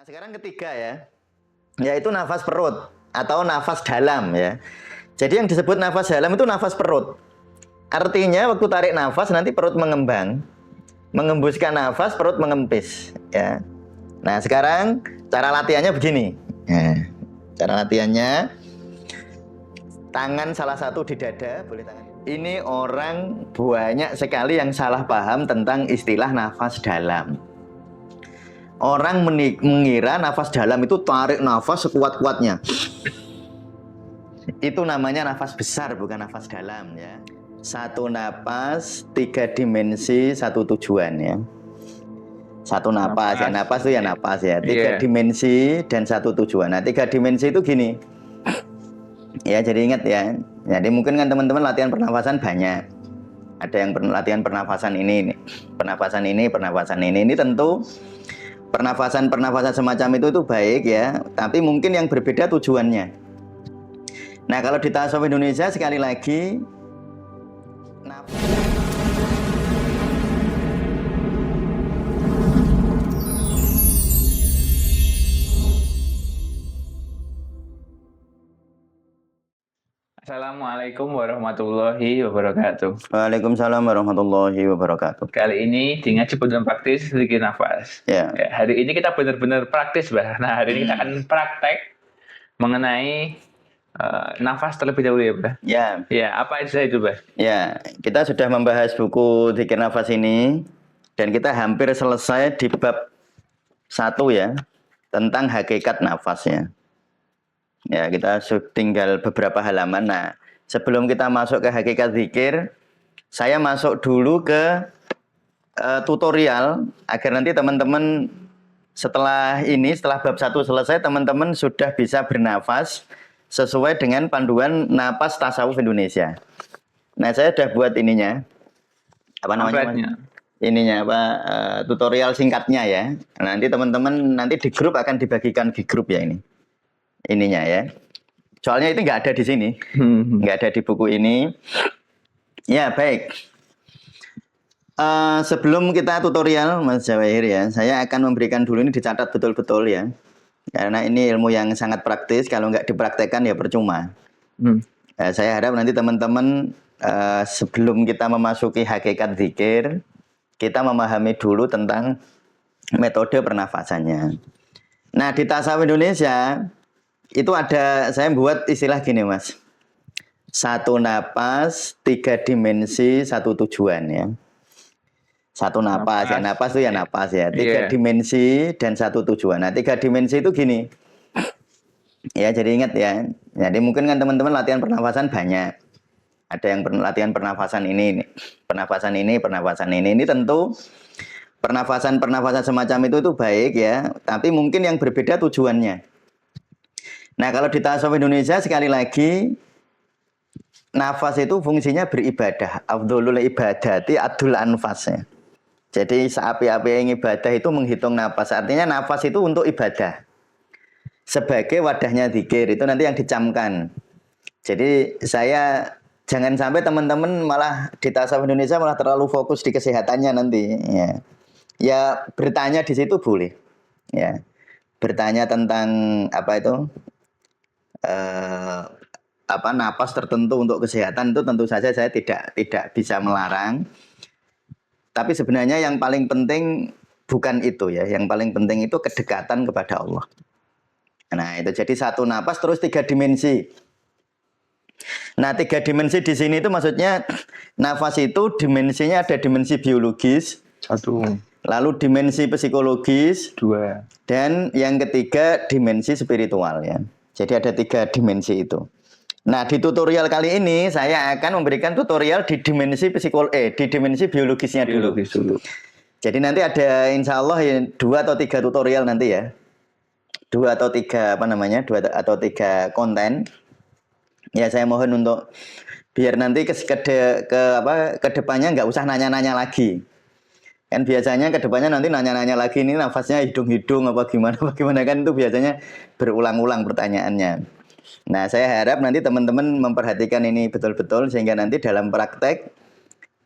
Nah, sekarang ketiga ya, yaitu nafas perut atau nafas dalam ya. Jadi yang disebut nafas dalam itu nafas perut. Artinya waktu tarik nafas nanti perut mengembang, mengembuskan nafas, perut mengempis ya. Nah, sekarang cara latihannya begini. Nah, cara latihannya tangan salah satu di dada, boleh tangan. Ini orang banyak sekali yang salah paham tentang istilah nafas dalam. Orang mengira nafas dalam itu tarik nafas sekuat-kuatnya. Itu namanya nafas besar, bukan nafas dalam ya. Satu napas, 3 dimensi, 1 tujuan ya. Satu napas, ya napas itu ya napas ya. 3 dimensi dan 1 tujuan. Nah, 3 dimensi itu gini. Ya, jadi ingat ya. Jadi mungkin kan teman-teman latihan pernafasan banyak. Ada yang latihan pernafasan ini, pernafasan ini, pernafasan ini. Ini tentu pernafasan semacam itu baik ya, tapi mungkin yang berbeda tujuannya. Nah, kalau di tasawuf Indonesia sekali lagi Assalamualaikum warahmatullahi wabarakatuh. Waalaikumsalam warahmatullahi wabarakatuh. Kali ini di ngaji beneran praktis sedikit nafas. Ya. Hari ini kita benar-benar praktis, Bah. Nah, hari ini kita akan praktek mengenai nafas terlebih dahulu ya, Bah. Ya. Ya, apa itu, Bah? Ya, kita sudah membahas buku Zikir Nafas ini dan kita hampir selesai di bab 1 ya, tentang hakikat nafas ya. Ya, kita tinggal beberapa halaman. Nah, sebelum kita masuk ke hakikat zikir, saya masuk dulu ke tutorial agar nanti teman-teman setelah bab 1 selesai, teman-teman sudah bisa bernafas sesuai dengan panduan napas tasawuf Indonesia. Nah, saya sudah buat ininya. Apa namanya? Ininya apa? Tutorial singkatnya ya. Nanti teman-teman di grup akan dibagikan di grup ya ini. Ininya ya. Soalnya itu nggak ada di sini. Nggak ada di buku ini. Ya, baik. Sebelum kita tutorial, Mas Jawahir ya, saya akan memberikan dulu ini dicatat betul-betul ya. Karena ini ilmu yang sangat praktis, kalau nggak dipraktekkan ya percuma. Saya harap nanti teman-teman sebelum kita memasuki hakikat zikir, kita memahami dulu tentang metode pernafasannya. Nah, di tasawuf Indonesia itu ada, saya buat istilah gini Mas. 1 napas, 3 dimensi, 1 tujuan ya. 1 napas, ya napas itu ya napas ya. 3 dimensi dan 1 tujuan. Nah, 3 dimensi itu gini. Ya, jadi ingat ya. Jadi mungkin kan teman-teman latihan pernafasan banyak. Ada yang latihan pernafasan ini, pernafasan ini, pernafasan ini. Ini tentu pernafasan semacam itu baik ya, tapi mungkin yang berbeda tujuannya. Nah, kalau di tasawuf Indonesia sekali lagi nafas itu fungsinya beribadah. Afdholul ibadati adul anfasnya. Jadi seapi-api yang ibadah itu menghitung nafas. Artinya nafas itu untuk ibadah. Sebagai wadahnya zikir itu nanti yang dicamkan. Jadi saya jangan sampai teman-teman malah di tasawuf Indonesia malah terlalu fokus di kesehatannya nanti. Ya bertanya di situ boleh. Ya, bertanya tentang apa itu? Napas tertentu untuk kesehatan itu tentu saja saya tidak bisa melarang. Tapi sebenarnya yang paling penting bukan itu ya. Yang paling penting itu kedekatan kepada Allah. Nah, itu jadi 1 napas terus 3 dimensi. Nah, 3 dimensi di sini itu maksudnya nafas itu dimensinya ada dimensi biologis 1, lalu dimensi psikologis 2, dan yang ketiga dimensi spiritual ya. Jadi ada 3 dimensi itu. Nah, di tutorial kali ini saya akan memberikan tutorial di dimensi di dimensi biologisnya dulu. Jadi nanti ada insya Allah ya, 2 atau 3 tutorial nanti ya. 2 atau 3 2 atau 3 konten. Ya, saya mohon untuk biar nanti ke depannya nggak usah nanya-nanya lagi. Kan biasanya ke depannya nanti nanya-nanya lagi ini nafasnya hidung-hidung apa gimana kan itu biasanya berulang-ulang pertanyaannya. Nah, saya harap nanti teman-teman memperhatikan ini betul-betul sehingga nanti dalam praktek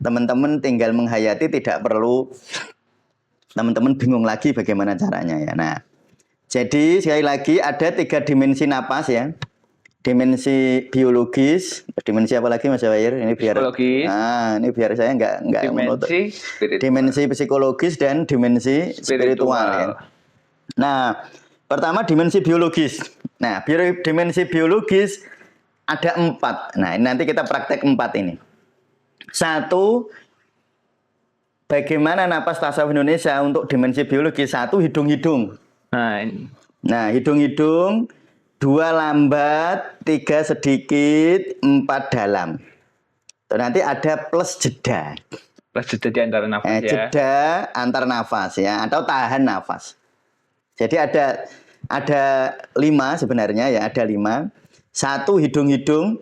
teman-teman tinggal menghayati, tidak perlu teman-teman bingung lagi bagaimana caranya ya. Nah, Jadi sekali lagi ada 3 dimensi napas ya. Dimensi biologis, dimensi apa lagi Mas Jawair? Ini biar Psikologis. ini biar saya nggak menutup. Dimensi psikologis dan dimensi spiritual ya. Nah, pertama dimensi biologis. Nah, dimensi biologis ada 4. Nah, ini nanti kita praktek 4 ini. 1, bagaimana napas tasawuf Indonesia untuk dimensi biologis? 1, hidung-hidung. Nah, hidung-hidung. 2 lambat, 3 sedikit, 4 dalam. Nanti ada plus jeda. Plus jeda di antara nafas ya. Jeda antar nafas ya, atau tahan nafas. Jadi ada 5 sebenarnya ya, ada 5. 1 hidung-hidung.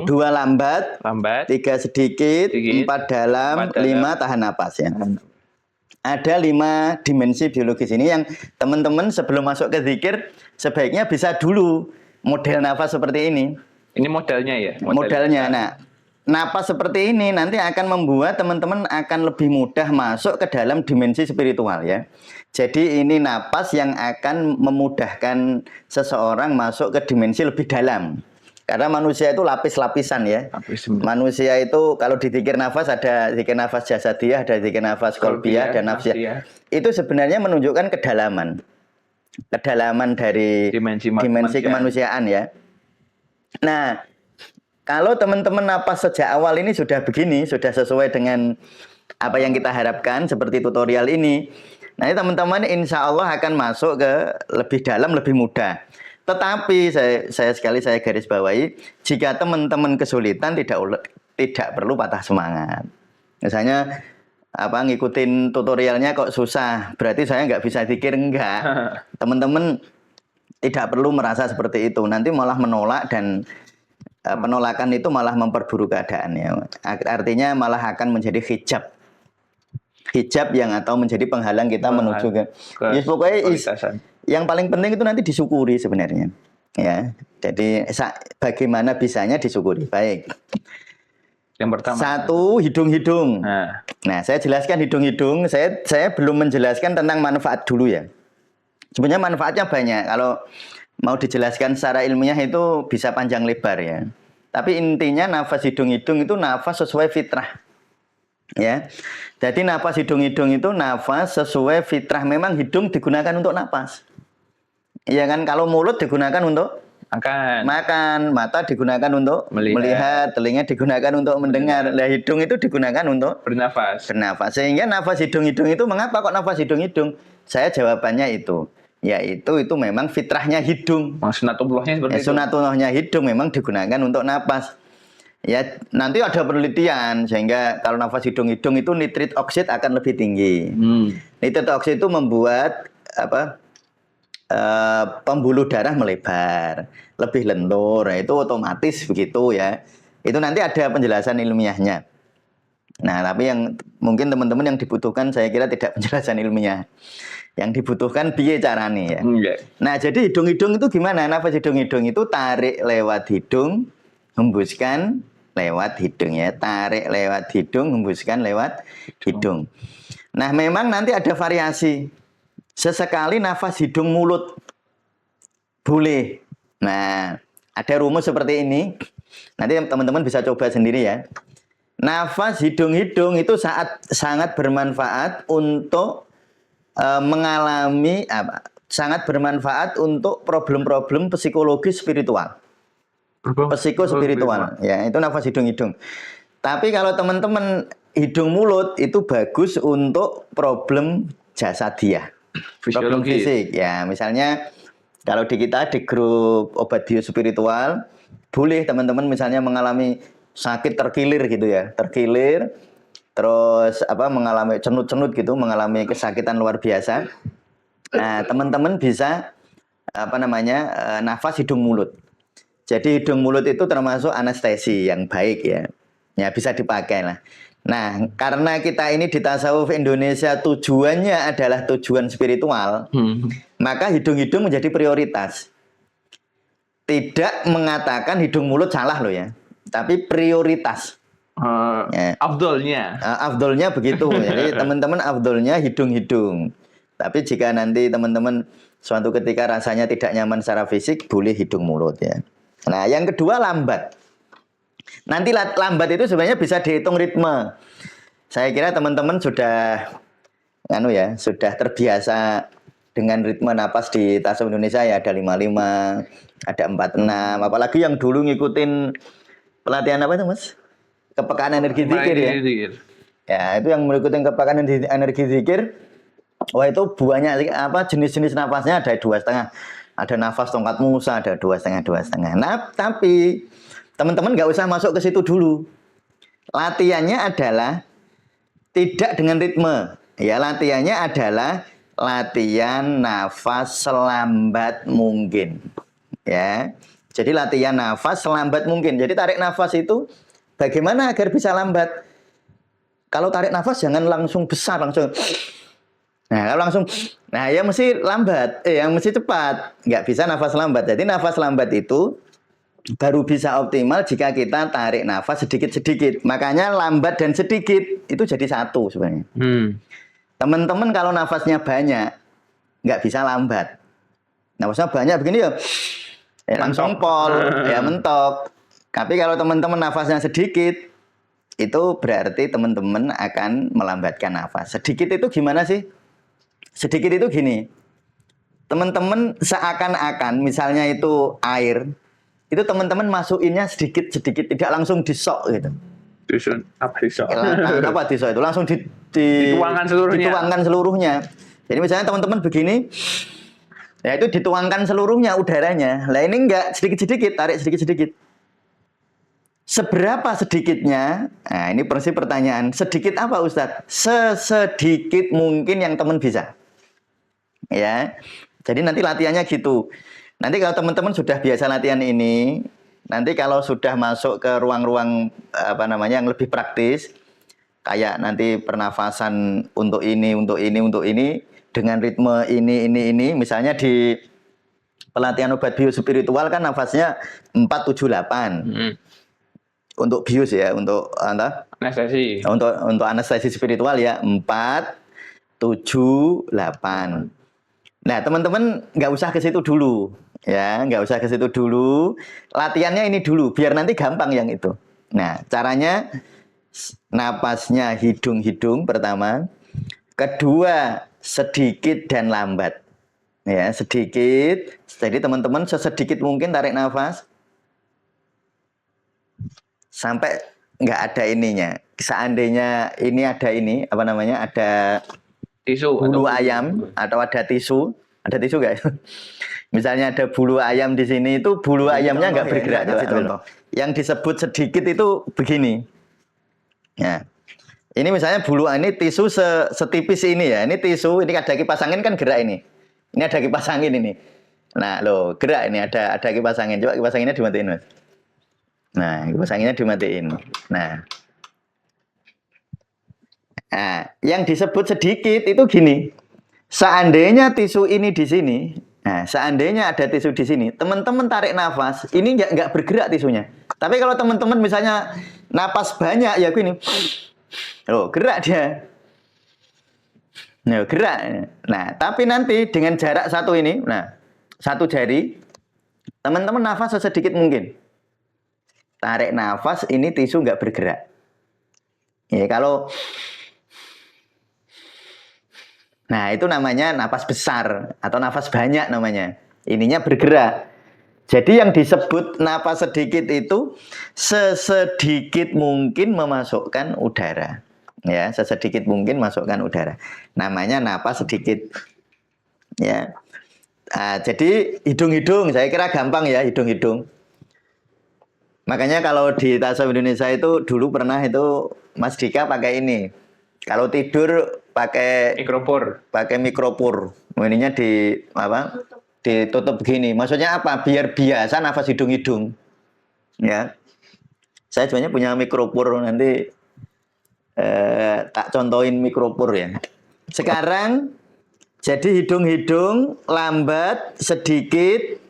2 lambat, 3 sedikit, 4 dalam, 5 tahan nafas ya. Ada 5 dimensi biologis ini yang teman-teman sebelum masuk ke zikir sebaiknya bisa dulu model nafas seperti ini. Ini modelnya ya? Modelnya. Nah, nafas seperti ini nanti akan membuat teman-teman akan lebih mudah masuk ke dalam dimensi spiritual ya. Jadi ini nafas yang akan memudahkan seseorang masuk ke dimensi lebih dalam. Karena manusia itu lapis-lapisan ya. Manusia itu kalau di zikir nafas ada zikir nafas jasadiyah, ada zikir nafas qalbiyah dan nafsiyah. Itu sebenarnya menunjukkan kedalaman. Kedalaman dari dimensi kemanusiaan ya. Nah, kalau teman-teman napas sejak awal ini sudah begini, sudah sesuai dengan apa yang kita harapkan seperti tutorial ini. Nanti teman-teman insya Allah akan masuk ke lebih dalam, lebih mudah. Tetapi saya garis bawahi, jika teman-teman kesulitan tidak perlu patah semangat. Misalnya ngikutin tutorialnya kok susah, berarti saya nggak bisa zikir, enggak. Teman-teman tidak perlu merasa seperti itu. Nanti malah menolak dan penolakan itu malah memperburuk keadaannya. Artinya malah akan menjadi hijab yang atau menjadi penghalang kita menuju ke pokoknya yang paling penting itu nanti disyukuri sebenarnya ya. Jadi bagaimana bisanya disyukuri. Baik, yang pertama 1 hidung-hidung. Nah, saya jelaskan hidung-hidung. Saya belum menjelaskan tentang manfaat dulu ya. Sebenarnya manfaatnya banyak. Kalau mau dijelaskan secara ilmiah itu bisa panjang lebar ya. Tapi intinya nafas hidung-hidung itu nafas sesuai fitrah. Ya. Jadi nafas hidung-hidung itu nafas sesuai fitrah. Memang hidung digunakan untuk nafas. Iya kan, kalau mulut digunakan untuk makan, mata digunakan untuk melihat, telinga digunakan untuk mendengar. Nah, hidung itu digunakan untuk bernafas. Sehingga nafas hidung-hidung itu, mengapa kok nafas hidung-hidung? Saya jawabannya itu, yaitu itu memang fitrahnya hidung. Sunatullahnya seperti itu. Sunatullahnya hidung memang digunakan untuk nafas. Ya, nanti ada penelitian sehingga kalau nafas hidung-hidung itu nitrit oksid akan lebih tinggi. Nitrit oksid itu membuat pembuluh darah melebar, lebih lentur, itu otomatis begitu ya. Itu nanti ada penjelasan ilmiahnya. Nah, tapi yang mungkin teman-teman yang dibutuhkan saya kira tidak penjelasan ilmiah. Yang dibutuhkan piye carane ya. Nah, jadi hidung-hidung itu gimana? Nafas hidung-hidung itu tarik lewat hidung, hembuskan lewat hidung ya. Tarik lewat hidung, hembuskan lewat hidung. Nah, memang nanti ada variasi. Sesekali nafas hidung mulut boleh. Nah, ada rumus seperti ini. Nanti teman-teman bisa coba sendiri ya. Nafas hidung-hidung itu sangat bermanfaat untuk sangat bermanfaat untuk problem-problem psikologi spiritual. Psikospiritual ya, itu nafas hidung-hidung. Tapi kalau teman-teman hidung mulut itu bagus untuk problem jasadiyah. Problem fisik ya, misalnya kalau di grup obat biospiritual boleh teman-teman misalnya mengalami sakit terkilir gitu ya, terus mengalami cenut-cenut gitu, mengalami kesakitan luar biasa. Nah, teman-teman bisa nafas hidung mulut. Jadi hidung mulut itu termasuk anestesi yang baik ya, bisa dipakai lah. Nah, karena kita ini di tasawuf Indonesia tujuannya adalah tujuan spiritual, maka hidung-hidung menjadi prioritas. Tidak mengatakan hidung mulut salah loh ya, tapi prioritas. Afdolnya begitu. Jadi teman-teman afdolnya hidung-hidung. Tapi jika nanti teman-teman suatu ketika rasanya tidak nyaman secara fisik, boleh hidung mulut ya. Nah, yang kedua lambat. Nanti lambat itu sebenarnya bisa dihitung ritme. Saya kira teman-teman sudah sudah terbiasa dengan ritme napas di Tasawuf Indonesia ya, ada 55, ada 46, apalagi yang dulu ngikutin pelatihan apa itu Mas? Kepekaan energi zikir ya. Ya, itu yang mengikuti kepekaan energi zikir. Wah, itu banyak jenis-jenis nafasnya, ada 2,5. Ada nafas tongkat Musa, ada 2,5. Nah, tapi teman-teman nggak usah masuk ke situ dulu. Latihannya adalah tidak dengan ritme. Ya, latihannya adalah latihan nafas selambat mungkin. Ya. Jadi latihan nafas selambat mungkin. Jadi tarik nafas itu bagaimana agar bisa lambat? Kalau tarik nafas jangan langsung besar, langsung. Nah, kalau langsung, nah ya mesti lambat, yang mesti cepat. Nggak bisa nafas lambat. Jadi nafas lambat itu baru bisa optimal jika kita tarik nafas sedikit-sedikit. Makanya lambat dan sedikit itu jadi satu sebenarnya. Teman-teman kalau nafasnya banyak, nggak bisa lambat. Nafasnya banyak begini ya langsung pol, ya mentok. Tapi kalau teman-teman nafasnya sedikit, itu berarti teman-teman akan melambatkan nafas. Sedikit itu gimana sih? Sedikit itu gini. Teman-teman seakan-akan misalnya itu air, itu teman-teman masukinnya sedikit-sedikit, tidak langsung disok gitu. Apa disok? Apa disok itu? Langsung dituangkan seluruhnya. Jadi misalnya teman-teman begini, ya itu dituangkan seluruhnya udaranya. Lah ini enggak sedikit-sedikit, tarik sedikit-sedikit. Seberapa sedikitnya? Nah, ini persis pertanyaan. Sedikit apa Ustadz? Sesedikit mungkin yang teman bisa. Ya. Jadi nanti latihannya gitu. Nanti kalau teman-teman sudah biasa latihan ini, nanti kalau sudah masuk ke ruang-ruang yang lebih praktis, kayak nanti pernafasan untuk ini dengan ritme ini, misalnya di pelatihan obat biospiritual kan nafasnya 478. Untuk bius ya, untuk anestesi. Untuk anestesi spiritual ya 478. Nah, teman-teman nggak usah ke situ dulu. Ya, nggak usah ke situ dulu. Latihannya ini dulu, biar nanti gampang yang itu. Nah, caranya napasnya hidung-hidung pertama. Kedua, sedikit dan lambat. Ya, sedikit. Jadi teman-teman sesedikit mungkin tarik nafas. Sampai nggak ada ininya. Seandainya ini ada ada tisu, bulu ayam atau ada tisu nggak? Misalnya ada bulu ayam di sini, itu bulu ayamnya nggak bergerak. Yang disebut sedikit itu begini. Ya, ini misalnya ini tisu setipis ini ya. Ini tisu, ini ada kipas angin kan gerak ini. Ini ada kipas angin ini. Nah, loh gerak ini ada kipas angin. Coba kipas anginnya dimatiin Mas. Nah, kipas anginnya dimatiin. Nah, yang disebut sedikit itu gini. Seandainya tisu ini di sini, seandainya ada tisu di sini, teman-teman tarik nafas, ini nggak bergerak tisunya. Tapi kalau teman-teman misalnya napas banyak ya gini, loh gerak dia. Nah, gerak. Nah, tapi nanti dengan jarak satu ini, satu jari, teman-teman nafas sesedikit mungkin. Tarik nafas, ini tisu nggak bergerak. Ya, nah, itu namanya napas besar atau nafas banyak namanya. Ininya bergerak. Jadi yang disebut napas sedikit itu sesedikit mungkin memasukkan udara. Ya, sesedikit mungkin masukkan udara. Namanya napas sedikit. Ya. Jadi hidung-hidung, saya kira gampang ya hidung-hidung. Makanya kalau di Tasawuf Indonesia itu dulu pernah itu Mas Dika pakai ini. Kalau tidur pakai mikropur. Ininya ditutup begini. Maksudnya apa? Biar biasa nafas hidung-hidung. Ya. Saya sebenarnya punya mikropur, nanti tak contohin mikropur ya. Sekarang jadi hidung-hidung lambat, sedikit,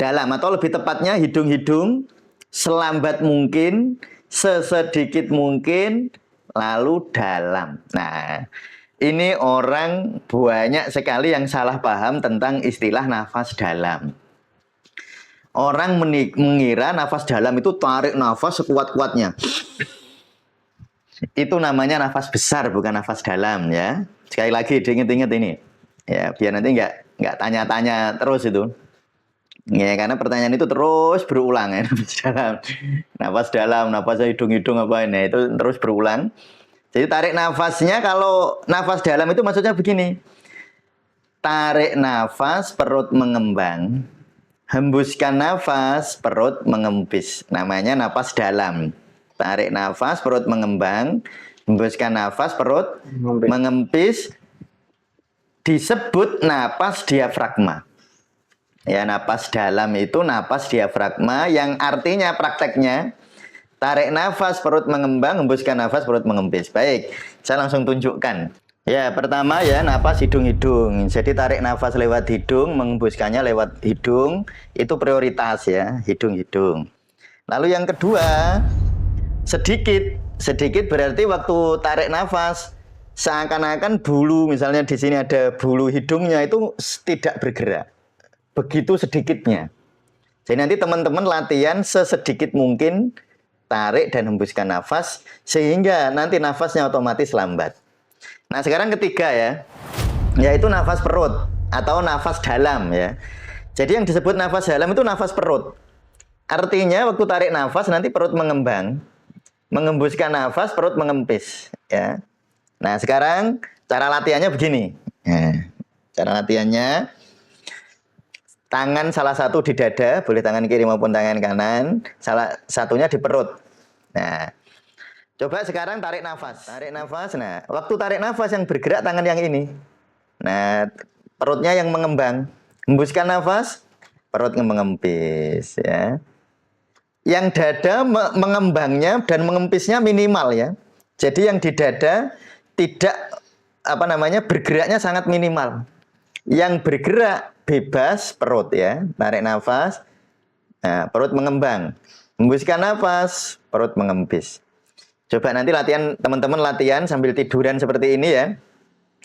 dalam, atau lebih tepatnya hidung-hidung selambat mungkin, sesedikit mungkin, lalu dalam. Nah, ini orang banyak sekali yang salah paham tentang istilah nafas dalam. Orang mengira nafas dalam itu tarik nafas sekuat-kuatnya. Itu namanya nafas besar, bukan nafas dalam ya. Sekali lagi diinget-inget ini. Ya, biar nanti nggak tanya-tanya terus itu. Ya, karena pertanyaan itu terus berulang ya, nafas dalam, nafas hidung-hidung apa ini, itu terus berulang. Jadi tarik nafasnya, kalau nafas dalam itu maksudnya begini. Tarik nafas, perut mengembang. Hembuskan nafas, perut mengempis. Namanya nafas dalam. Tarik nafas, perut mengembang. Hembuskan nafas, perut mengempis. Disebut napas diafragma. Ya, napas dalam itu napas diafragma yang artinya prakteknya tarik nafas, perut mengembang, hembuskan nafas, perut mengempis. Baik, saya langsung tunjukkan. Ya, pertama ya, napas hidung-hidung. Jadi tarik nafas lewat hidung, menghembuskannya lewat hidung. Itu prioritas ya, hidung-hidung. Lalu yang kedua, sedikit. Sedikit berarti waktu tarik nafas, seakan-akan bulu, misalnya di sini ada bulu hidungnya, itu tidak bergerak. Begitu sedikitnya. Jadi nanti teman-teman latihan sesedikit mungkin, tarik dan hembuskan nafas, sehingga nanti nafasnya otomatis lambat. Nah, sekarang ketiga ya, yaitu nafas perut atau nafas dalam ya. Jadi yang disebut nafas dalam itu nafas perut. Artinya waktu tarik nafas nanti perut mengembang, menghembuskan nafas perut mengempis ya. Nah, sekarang cara latihannya begini. Ya, cara latihannya, tangan salah satu di dada, boleh tangan kiri maupun tangan kanan, salah satunya di perut. Nah, coba sekarang tarik nafas. Tarik nafas. Nah, waktu tarik nafas yang bergerak tangan yang ini. Nah, perutnya yang mengembang. Hembuskan nafas, perut mengempis ya. Yang dada mengembangnya dan mengempisnya minimal ya. Jadi yang di dada tidak bergeraknya sangat minimal. Yang bergerak bebas perut ya. Tarik nafas, nah, perut mengembang. Hembuskan nafas, perut mengempis. Coba nanti teman-teman latihan sambil tiduran seperti ini ya.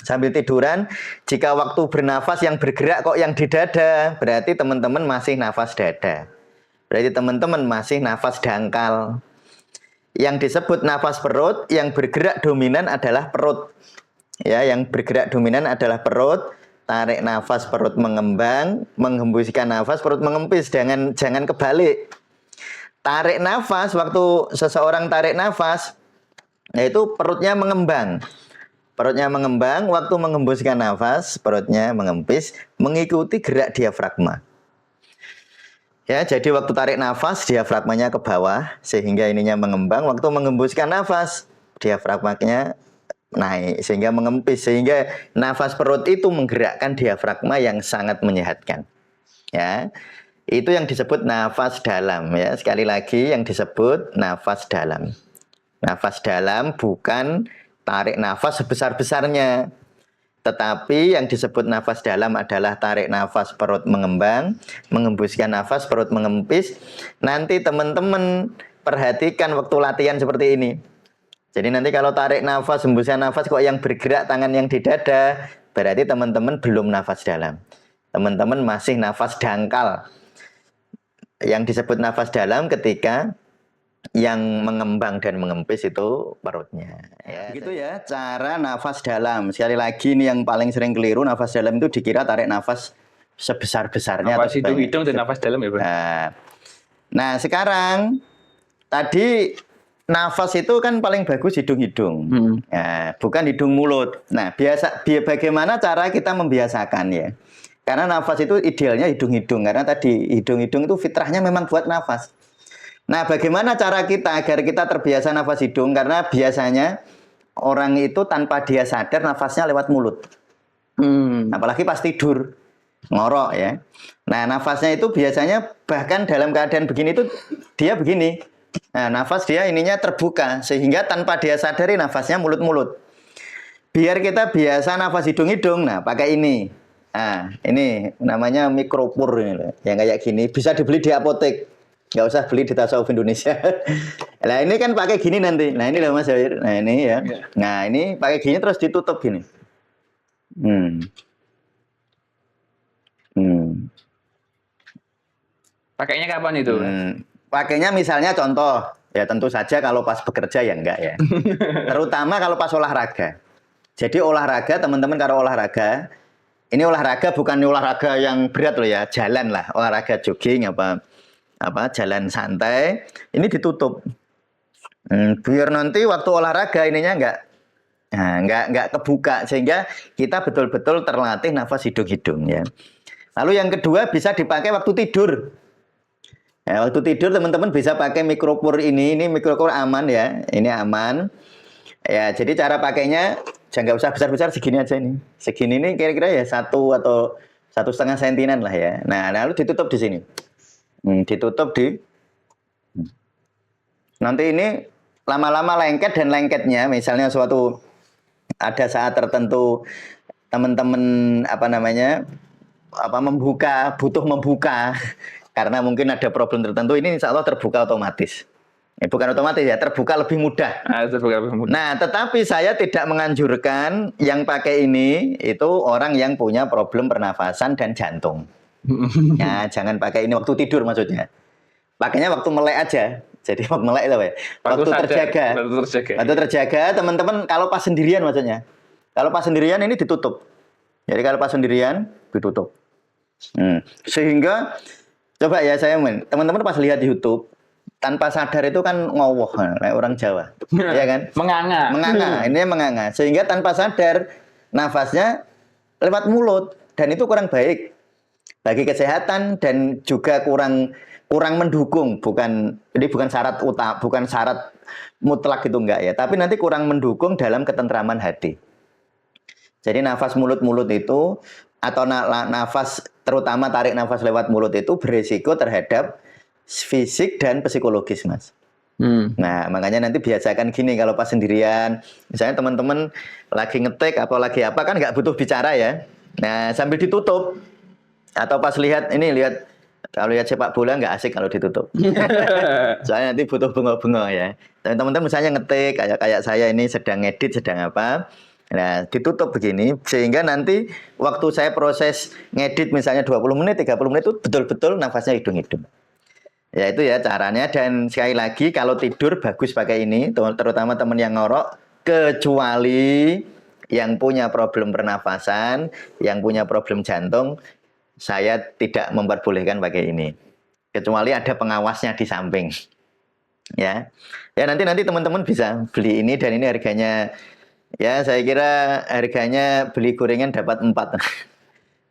Sambil tiduran, jika waktu bernafas yang bergerak kok yang di dada, berarti teman-teman masih nafas dada. Berarti teman-teman masih nafas dangkal. Yang disebut nafas perut, yang bergerak dominan adalah perut. Ya, yang bergerak dominan adalah perut. Tarik nafas, perut mengembang, menghembuskan nafas, perut mengempis. Jangan kebalik. Tarik nafas, waktu seseorang tarik nafas, yaitu perutnya mengembang. Perutnya mengembang, waktu menghembuskan nafas, perutnya mengempis, mengikuti gerak diafragma. Ya, jadi waktu tarik nafas, diafragmanya ke bawah, sehingga ininya mengembang. Waktu menghembuskan nafas, diafragmanya naik, sehingga mengempis. Sehingga nafas perut itu menggerakkan diafragma yang sangat menyehatkan. Ya. Itu yang disebut nafas dalam ya. Sekali lagi yang disebut nafas dalam. Nafas dalam bukan tarik nafas sebesar-besarnya. Tetapi yang disebut nafas dalam adalah tarik nafas perut mengembang, menghembuskan nafas perut mengempis. Nanti teman-teman perhatikan waktu latihan seperti ini. Jadi nanti kalau tarik nafas, hembuskan nafas kok yang bergerak tangan yang di dada, berarti teman-teman belum nafas dalam. Teman-teman masih nafas dangkal. Yang disebut nafas dalam ketika yang mengembang dan mengempis itu perutnya. Ya, begitu ya cara nafas dalam. Sekali lagi ini yang paling sering keliru, nafas dalam itu dikira tarik nafas sebesar-besarnya. Nafas hidung-hidung dan nafas dalam ya, Bang? Nah, sekarang tadi nafas itu kan paling bagus hidung-hidung. Nah, bukan hidung mulut. Nah, bagaimana cara kita membiasakan ya? Karena nafas itu idealnya hidung-hidung. Karena tadi hidung-hidung itu fitrahnya memang buat nafas. Nah, bagaimana cara kita agar kita terbiasa nafas hidung? Karena biasanya orang itu tanpa dia sadar nafasnya lewat mulut. Apalagi pas tidur, ngorok ya. Nah, nafasnya itu biasanya bahkan dalam keadaan begini itu dia begini. Nah, nafas dia ininya terbuka. Sehingga tanpa dia sadari nafasnya mulut-mulut. Biar kita biasa nafas hidung-hidung, nah pakai ini. Nah, ini namanya mikropur ini loh. Yang kayak gini bisa dibeli di apotek. Nggak usah beli di Tasawuf Indonesia. Nah, ini kan pakai gini nanti. Nah, ini loh Mas Zawir. Nah, ini ya. Nah, ini pakai gini terus ditutup gini. Hmm. Hmm. Pakainya kapan itu? Pakainya misalnya contoh, ya tentu saja kalau pas bekerja ya enggak ya. Terutama kalau pas olahraga. Jadi olahraga, teman-teman kalau olahraga, ini olahraga bukan olahraga yang berat loh ya, jalan lah, olahraga jogging apa jalan santai, ini ditutup. Biar nanti waktu olahraga ininya enggak kebuka sehingga kita betul-betul terlatih nafas hidung-hidung ya. Lalu yang kedua bisa dipakai waktu tidur. Ya, waktu tidur teman-teman bisa pakai micropore ini micropore aman ya, ini aman. Ya, jadi cara pakainya jangan nggak usah besar-besar, segini aja ini. Segini ini kira-kira ya 1 atau 1,5 sentian lah ya. Nah, lalu ditutup di sini. Ditutup di. Nanti ini lama-lama lengket dan lengketnya, misalnya ada saat tertentu teman-teman butuh membuka karena mungkin ada problem tertentu, ini insya Allah terbuka otomatis. Bukan otomatis ya, terbuka lebih mudah. Nah, tetapi saya tidak menganjurkan yang pakai ini itu orang yang punya problem pernafasan dan jantung. Ya, jangan pakai ini waktu tidur maksudnya. Pakainya waktu melek aja. Jadi waktu melek itu ya. Waktu terjaga, teman-teman kalau pas sendirian maksudnya. Kalau pas sendirian ini ditutup. Jadi kalau pas sendirian ditutup. Sehingga coba ya teman-teman pas lihat di YouTube tanpa sadar itu kan ngowoh kayak orang Jawa, ya kan? Menganga, ini menganga. Sehingga tanpa sadar nafasnya lewat mulut dan itu kurang baik bagi kesehatan dan juga kurang mendukung. Ini bukan syarat mutlak itu enggak ya, tapi nanti kurang mendukung dalam ketentraman hati. Jadi nafas mulut-mulut itu atau nafas terutama tarik nafas lewat mulut itu berisiko terhadap fisik dan psikologis, Mas. Nah, makanya nanti biasakan gini kalau pas sendirian, misalnya teman-teman lagi ngetik atau lagi apa kan nggak butuh bicara ya. Nah, sambil ditutup atau pas kalau lihat sepak bola nggak asik kalau ditutup. Soalnya nanti butuh bengok-bengok ya. Teman-teman misalnya ngetik kayak saya ini sedang ngedit sedang apa. Nah, ditutup begini sehingga nanti waktu saya proses ngedit misalnya 20 menit, 30 menit itu betul-betul nafasnya hidung-hidung. Ya itu ya caranya, dan sekali lagi kalau tidur bagus pakai ini, terutama teman yang ngorok, kecuali yang punya problem pernafasan, yang punya problem jantung, saya tidak memperbolehkan pakai ini. Kecuali ada pengawasnya di samping. Ya nanti teman-teman bisa beli ini, dan ini harganya ya saya kira harganya beli gorengan dapat 4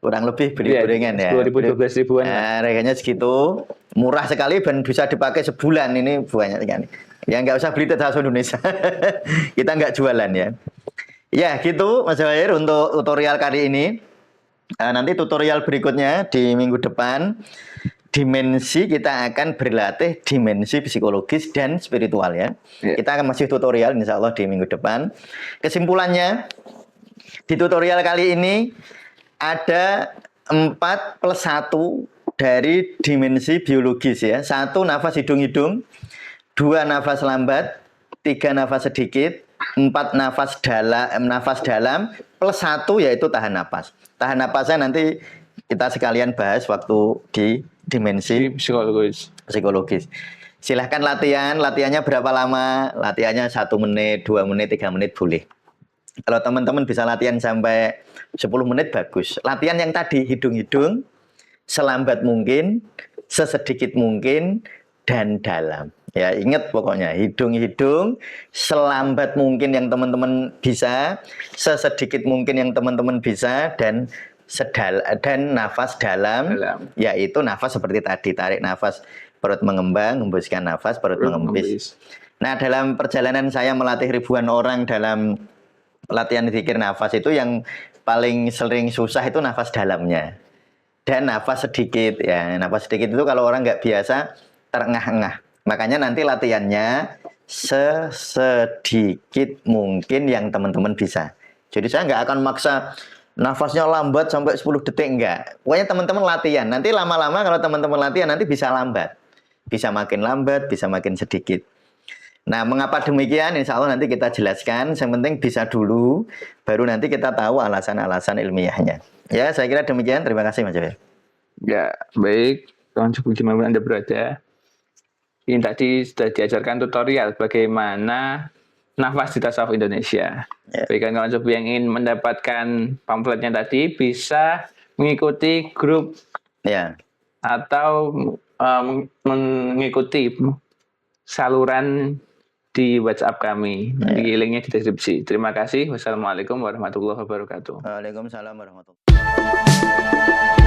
kurang lebih beli gorengan ya 10.000 12.000-an harganya segitu, murah sekali dan bisa dipakai sebulan. Ini banyak sekali ya, nggak usah beli Tethaso Indonesia. Kita nggak jualan ya gitu Mas Zahir untuk tutorial kali ini. Nanti tutorial berikutnya di minggu depan kita akan berlatih dimensi psikologis dan spiritual ya. Kita akan masih tutorial insya Allah di minggu depan. Kesimpulannya di tutorial kali ini ada 4+1 dari dimensi biologis ya. 1 nafas hidung-hidung, 2 nafas lambat, 3 nafas sedikit, 4 nafas dalam, +1 yaitu tahan napas. Tahan napasnya nanti kita sekalian bahas waktu di dimensi psikologis. Silahkan latihannya berapa lama? Latihannya 1 menit, 2 menit, 3 menit boleh. Kalau teman-teman bisa latihan sampai 10 menit bagus. Latihan yang tadi hidung-hidung, selambat mungkin, sesedikit mungkin, dan dalam. Ya ingat pokoknya hidung-hidung, selambat mungkin yang teman-teman bisa, sesedikit mungkin yang teman-teman bisa, dan nafas dalam, yaitu nafas seperti tadi, tarik nafas perut mengembang, hembuskan nafas perut mengembis. Nah, dalam perjalanan saya melatih ribuan orang dalam latihan zikir nafas itu yang paling sering susah itu nafas dalamnya dan nafas sedikit ya. Nafas sedikit itu kalau orang nggak biasa terengah-engah. Makanya nanti latihannya sesedikit mungkin yang teman-teman bisa. Jadi saya nggak akan maksa nafasnya lambat sampai 10 detik, enggak. Pokoknya teman-teman latihan. Nanti lama-lama kalau teman-teman latihan nanti bisa lambat. Bisa makin lambat, bisa makin sedikit. Nah, mengapa demikian? Insya Allah nanti kita jelaskan. Yang penting bisa dulu, baru nanti kita tahu alasan-alasan ilmiahnya. Ya, saya kira demikian. Terima kasih, Mas Jafir. Ya, baik. Tuhan dimanapun Anda berada. Ini tadi sudah diajarkan tutorial bagaimana nafas di tasawuf Indonesia. Ya. Bagi kawan Sobi yang ingin mendapatkan pamfletnya tadi, bisa mengikuti grup Ya. atau mengikuti saluran di WhatsApp kami. Nanti linknya di deskripsi. Terima kasih. Wassalamualaikum warahmatullahi wabarakatuh. Waalaikumsalam warahmatullahi wabarakatuh.